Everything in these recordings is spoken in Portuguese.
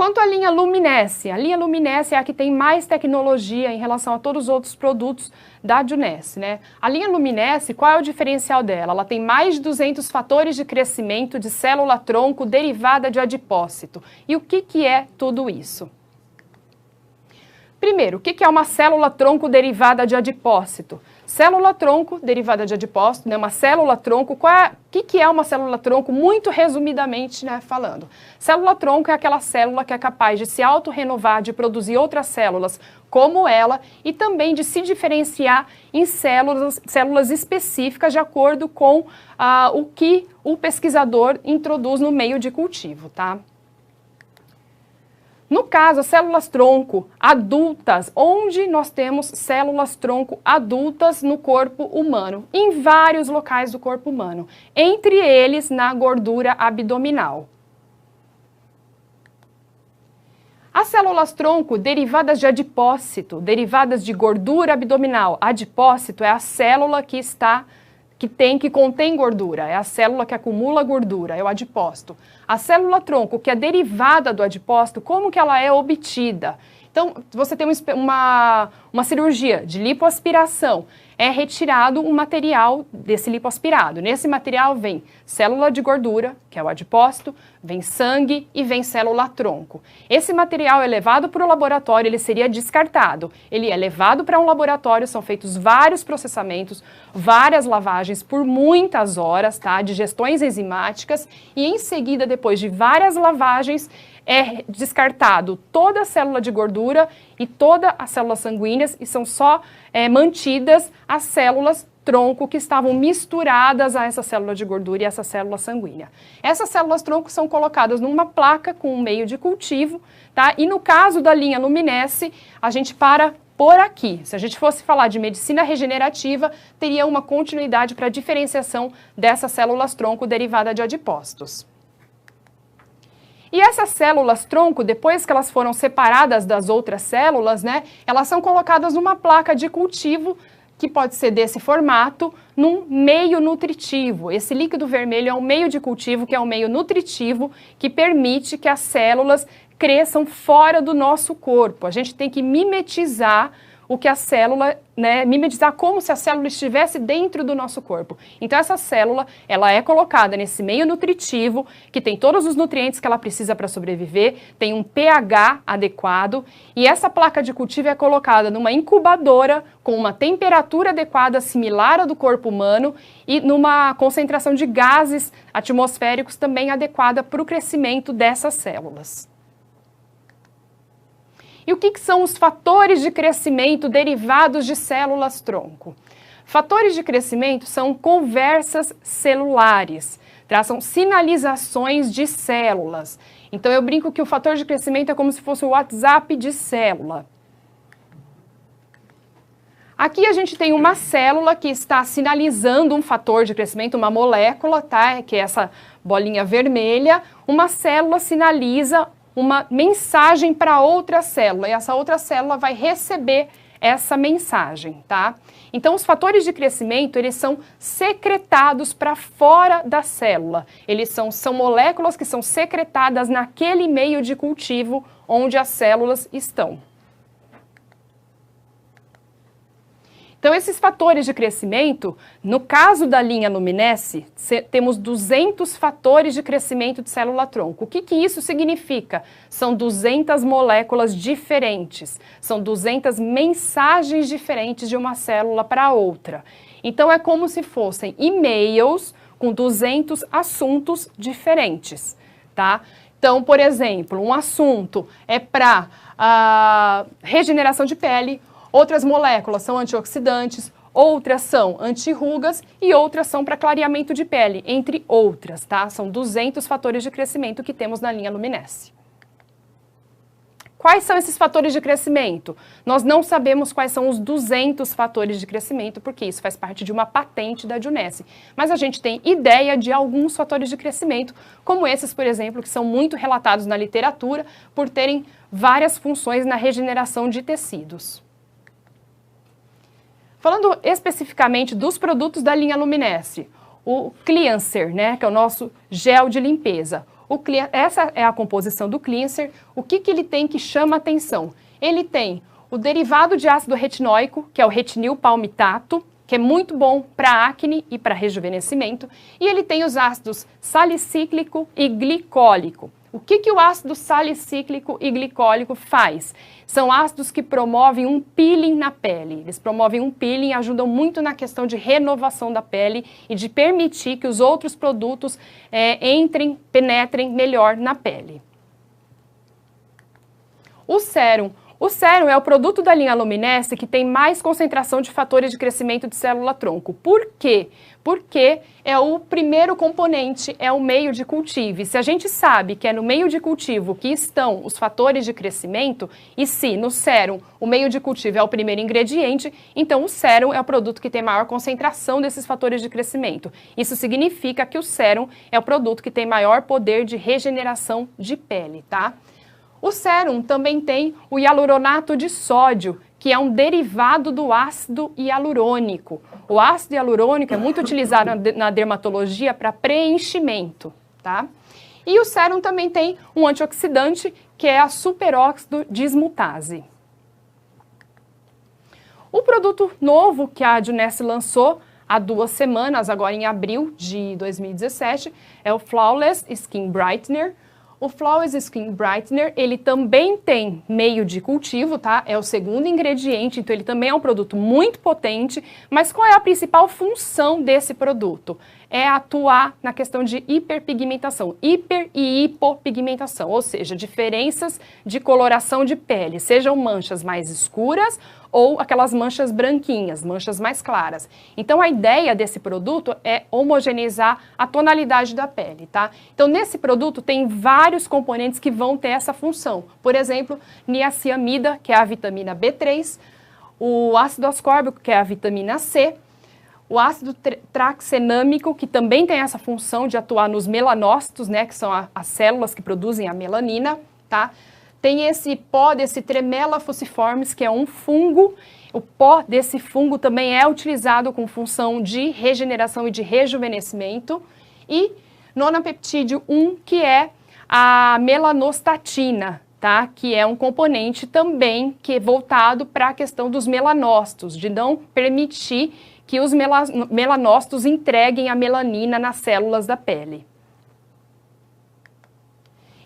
Quanto à linha Luminesce, a linha Luminesce é a que tem mais tecnologia em relação a todos os outros produtos da Junesse, né? A linha Luminesce, qual é o diferencial dela? Ela tem mais de 200 fatores de crescimento de célula-tronco derivada de adipócito. E o que é tudo isso? Primeiro, o que é uma célula-tronco derivada de adipócito? Célula-tronco derivada de adipócito, né? Uma célula-tronco, o que é uma célula-tronco? Muito resumidamente, né, falando. Célula-tronco é aquela célula que é capaz de se autorrenovar, de produzir outras células como ela e também de se diferenciar em células específicas de acordo com o que o pesquisador introduz no meio de cultivo, tá? No caso, as células-tronco adultas, onde nós temos células-tronco adultas no corpo humano, em vários locais do corpo humano, entre eles na gordura abdominal. As células-tronco derivadas de adipócito, derivadas de gordura abdominal, adipócito é a célula que contém gordura, é a célula que acumula gordura, é o adipócito. A célula-tronco, que é derivada do adipócito, como que ela é obtida? Então, você tem uma cirurgia de lipoaspiração, é retirado um material desse lipoaspirado. Nesse material vem célula de gordura, que é o adipócito, vem sangue e vem célula-tronco. Esse material é levado para o laboratório, ele seria descartado. Ele é levado para um laboratório, são feitos vários processamentos, várias lavagens por muitas horas, tá? Digestões enzimáticas e em seguida, depois de várias lavagens, é descartado toda a célula de gordura e toda as células sanguíneas e são só mantidas as células tronco que estavam misturadas a essa célula de gordura e essa célula sanguínea. Essas células tronco são colocadas numa placa com um meio de cultivo, tá? E no caso da linha Luminesce, a gente para por aqui. Se a gente fosse falar de medicina regenerativa, teria uma continuidade para a diferenciação dessas células tronco derivada de adipócitos. E essas células-tronco, depois que elas foram separadas das outras células, né, elas são colocadas numa placa de cultivo, que pode ser desse formato, num meio nutritivo. Esse líquido vermelho é um meio de cultivo, que é um meio nutritivo, que permite que as células cresçam fora do nosso corpo. A gente tem que mimetizar o que a célula, né, mimetizar como se a célula estivesse dentro do nosso corpo. Então essa célula, ela é colocada nesse meio nutritivo, que tem todos os nutrientes que ela precisa para sobreviver, tem um pH adequado, e essa placa de cultivo é colocada numa incubadora com uma temperatura adequada, similar à do corpo humano, e numa concentração de gases atmosféricos também adequada para o crescimento dessas células. E o que são os fatores de crescimento derivados de células-tronco? Fatores de crescimento são conversas celulares, são sinalizações de células. Então eu brinco que o fator de crescimento é como se fosse o WhatsApp de célula. Aqui a gente tem uma célula que está sinalizando um fator de crescimento, uma molécula, tá? Que é essa bolinha vermelha. Uma célula sinaliza uma mensagem para outra célula, e essa outra célula vai receber essa mensagem, tá? Então, os fatores de crescimento, eles são secretados para fora da célula. Eles são moléculas que são secretadas naquele meio de cultivo onde as células estão. Então, esses fatores de crescimento, no caso da linha Luminesce, temos 200 fatores de crescimento de célula-tronco. O que isso significa? São 200 moléculas diferentes, são 200 mensagens diferentes de uma célula para outra. Então, é como se fossem e-mails com 200 assuntos diferentes, tá? Então, por exemplo, um assunto é para regeneração de pele, outras moléculas são antioxidantes, outras são anti-rugas e outras são para clareamento de pele, entre outras, tá? São 200 fatores de crescimento que temos na linha Luminesce. Quais são esses fatores de crescimento? Nós não sabemos quais são os 200 fatores de crescimento, porque isso faz parte de uma patente da Junesse. Mas a gente tem ideia de alguns fatores de crescimento, como esses, por exemplo, que são muito relatados na literatura, por terem várias funções na regeneração de tecidos. Falando especificamente dos produtos da linha Luminesce, o Cleanser, né, que é o nosso gel de limpeza. Essa é a composição do cleanser. O que ele tem que chama atenção? Ele tem o derivado de ácido retinóico, que é o retinil palmitato, que é muito bom para acne e para rejuvenescimento, e ele tem os ácidos salicíclico e glicólico. O que o ácido salicíclico e glicólico faz? São ácidos que promovem um peeling na pele. Eles promovem um peeling, ajudam muito na questão de renovação da pele e de permitir que os outros produtos penetrem melhor na pele. O sérum. O sérum é o produto da linha Luminesce que tem mais concentração de fatores de crescimento de célula-tronco. Por quê? Porque é o primeiro componente, é o meio de cultivo. E se a gente sabe que é no meio de cultivo que estão os fatores de crescimento, e se no sérum o meio de cultivo é o primeiro ingrediente, então o sérum é o produto que tem maior concentração desses fatores de crescimento. Isso significa que o sérum é o produto que tem maior poder de regeneração de pele, tá? O sérum também tem o hialuronato de sódio, que é um derivado do ácido hialurônico. O ácido hialurônico é muito utilizado na dermatologia para preenchimento, tá? E o sérum também tem um antioxidante, que é a superóxido dismutase. O produto novo que a Adunesse lançou há 2 semanas, agora em abril de 2017, é o Flawless Skin Brightener. O Flawless Skin Brightener, ele também tem meio de cultivo, tá? É o segundo ingrediente, então ele também é um produto muito potente, mas qual é a principal função desse produto? É atuar na questão de hiperpigmentação, hiper e hipopigmentação, ou seja, diferenças de coloração de pele, sejam manchas mais escuras ou aquelas manchas branquinhas, manchas mais claras. Então a ideia desse produto é homogeneizar a tonalidade da pele, tá? Então nesse produto tem vários componentes que vão ter essa função. Por exemplo, niacinamida, que é a vitamina B3, o ácido ascórbico, que é a vitamina C, o ácido traxenâmico, que também tem essa função de atuar nos melanócitos, né, que são as células que produzem a melanina, tá? Tem esse pó desse Tremella fuciformis, que é um fungo. O pó desse fungo também é utilizado com função de regeneração e de rejuvenescimento. E nonapeptídeo 1, que é a melanostatina, tá? Que é um componente também que é voltado para a questão dos melanócitos, de não permitir que os melanócitos entreguem a melanina nas células da pele.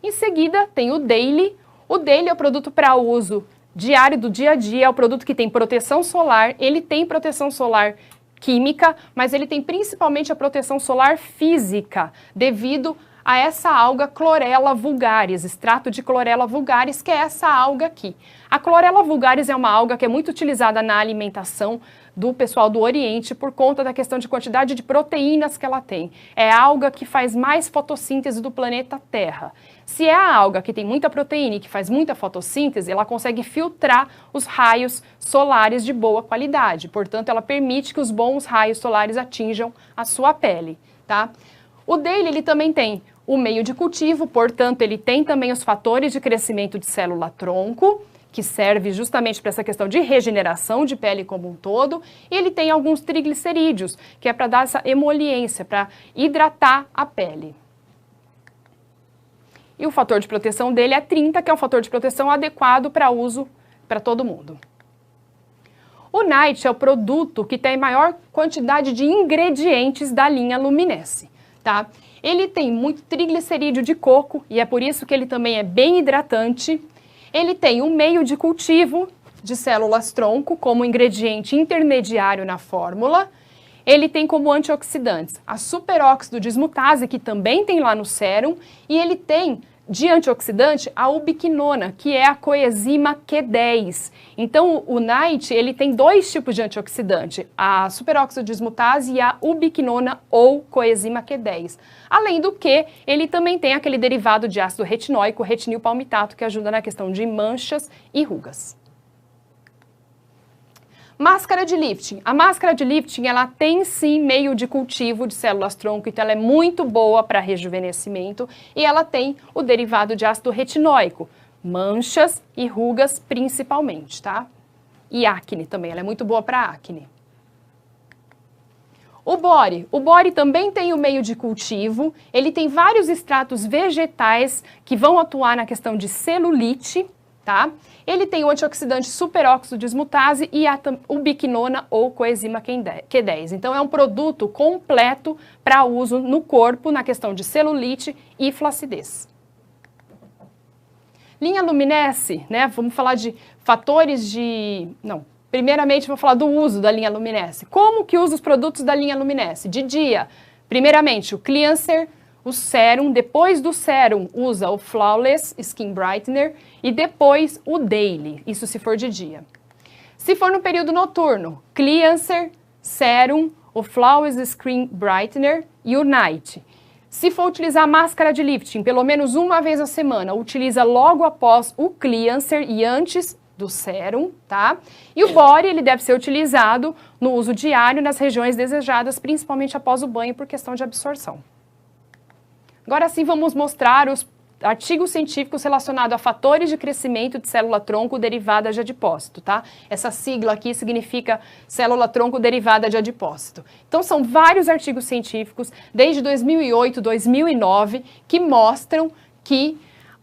Em seguida, tem o Daily. O Daily é o produto para uso diário do dia a dia, é o produto que tem proteção solar, ele tem proteção solar química, mas ele tem principalmente a proteção solar física, devido a essa alga Chlorella vulgaris, extrato de Chlorella vulgaris, que é essa alga aqui. A Chlorella vulgaris é uma alga que é muito utilizada na alimentação do pessoal do Oriente por conta da questão de quantidade de proteínas que ela tem. É a alga que faz mais fotossíntese do planeta Terra. Se é a alga que tem muita proteína e que faz muita fotossíntese, ela consegue filtrar os raios solares de boa qualidade. Portanto, ela permite que os bons raios solares atinjam a sua pele, tá? O Daily, ele também tem o meio de cultivo, portanto, ele tem também os fatores de crescimento de célula-tronco, que serve justamente para essa questão de regeneração de pele como um todo, e ele tem alguns triglicerídeos, que é para dar essa emoliência, para hidratar a pele. E o fator de proteção dele é 30, que é um fator de proteção adequado para uso para todo mundo. O Night é o produto que tem maior quantidade de ingredientes da linha Luminesce, tá? Ele tem muito triglicerídeo de coco e é por isso que ele também é bem hidratante. Ele tem um meio de cultivo de células-tronco como ingrediente intermediário na fórmula. Ele tem como antioxidantes a superóxido dismutase, que também tem lá no sérum, e ele tem de antioxidante a ubiquinona, que é a coenzima Q10. Então o Night, ele tem 2 tipos de antioxidante, a superóxido dismutase e a ubiquinona ou coenzima Q10. Além do que, ele também tem aquele derivado de ácido retinóico, retinil palmitato, que ajuda na questão de manchas e rugas. Máscara de lifting. A máscara de lifting, ela tem sim meio de cultivo de células-tronco, então ela é muito boa para rejuvenescimento e ela tem o derivado de ácido retinóico, manchas e rugas principalmente, tá? E acne também, ela é muito boa para acne. O bore também tem o meio de cultivo, ele tem vários extratos vegetais que vão atuar na questão de celulite, tá? Ele tem o antioxidante superóxido dismutase e a ubiquinona ou coenzima Q10. Então é um produto completo para uso no corpo na questão de celulite e flacidez. Linha Luminesce, né? Vamos falar de fatores de... Não, primeiramente vou falar do uso da linha Luminesce. Como que usa os produtos da linha Luminesce? De dia, primeiramente o Cleanser, o Serum, depois do Serum usa o Flawless Skin Brightener e depois o Daily, isso se for de dia. Se for no período noturno, Cleanser, Serum, o Flawless Skin Brightener e o Night. Se for utilizar a máscara de lifting, pelo menos uma vez a semana, utiliza logo após o Cleanser e antes do Serum, tá? E o Body, ele deve ser utilizado no uso diário nas regiões desejadas, principalmente após o banho, por questão de absorção. Agora sim, vamos mostrar os artigos científicos relacionados a fatores de crescimento de célula-tronco derivada de adipócito, tá? Essa sigla aqui significa célula-tronco derivada de adipócito. Então, são vários artigos científicos, desde 2008, 2009, que mostram que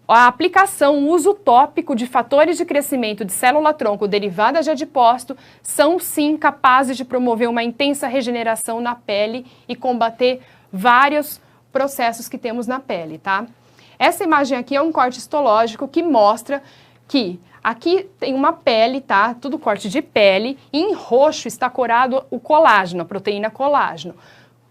a aplicação, o uso tópico de fatores de crescimento de célula-tronco derivada de adipócito são, sim, capazes de promover uma intensa regeneração na pele e combater vários processos que temos na pele, tá? Essa imagem aqui é um corte histológico que mostra que aqui tem uma pele, tá? Tudo corte de pele, e em roxo está corado o colágeno, a proteína colágeno.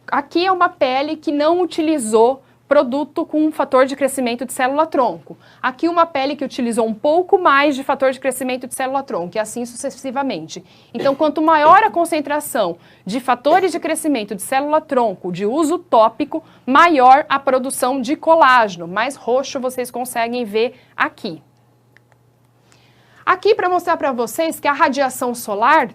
Aqui é uma pele que não utilizou produto com fator de crescimento de célula-tronco. Aqui uma pele que utilizou um pouco mais de fator de crescimento de célula-tronco e assim sucessivamente. Então, quanto maior a concentração de fatores de crescimento de célula-tronco de uso tópico, maior a produção de colágeno. Mais roxo vocês conseguem ver aqui. Aqui para mostrar para vocês que a radiação solar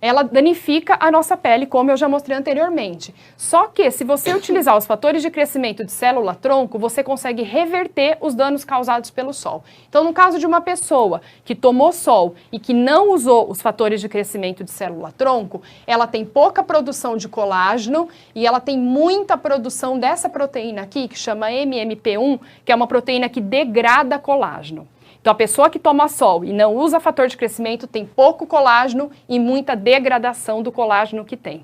ela danifica a nossa pele, como eu já mostrei anteriormente. Só que, se você utilizar os fatores de crescimento de célula-tronco, você consegue reverter os danos causados pelo sol. Então, no caso de uma pessoa que tomou sol e que não usou os fatores de crescimento de célula-tronco, ela tem pouca produção de colágeno e ela tem muita produção dessa proteína aqui, que chama MMP1, que é uma proteína que degrada colágeno. Então, a pessoa que toma sol e não usa fator de crescimento tem pouco colágeno e muita degradação do colágeno que tem.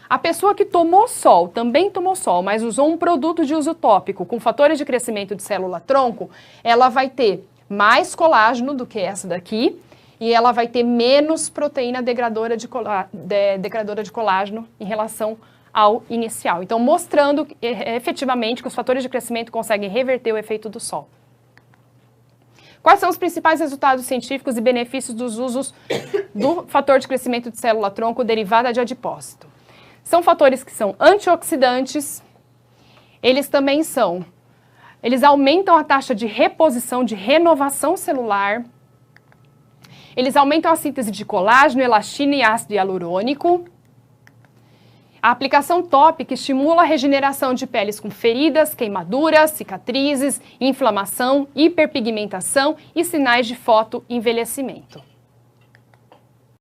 A pessoa que tomou sol, também tomou sol, mas usou um produto de uso tópico com fatores de crescimento de célula-tronco, ela vai ter mais colágeno do que essa daqui e ela vai ter menos proteína degradora de colágeno em relação ao inicial. Então, mostrando efetivamente que os fatores de crescimento conseguem reverter o efeito do sol. Quais são os principais resultados científicos e benefícios dos usos do fator de crescimento de célula-tronco derivada de adipócito? São fatores que são antioxidantes, eles aumentam a taxa de reposição, de renovação celular, eles aumentam a síntese de colágeno, elastina e ácido hialurônico. A aplicação tópica estimula a regeneração de peles com feridas, queimaduras, cicatrizes, inflamação, hiperpigmentação e sinais de fotoenvelhecimento.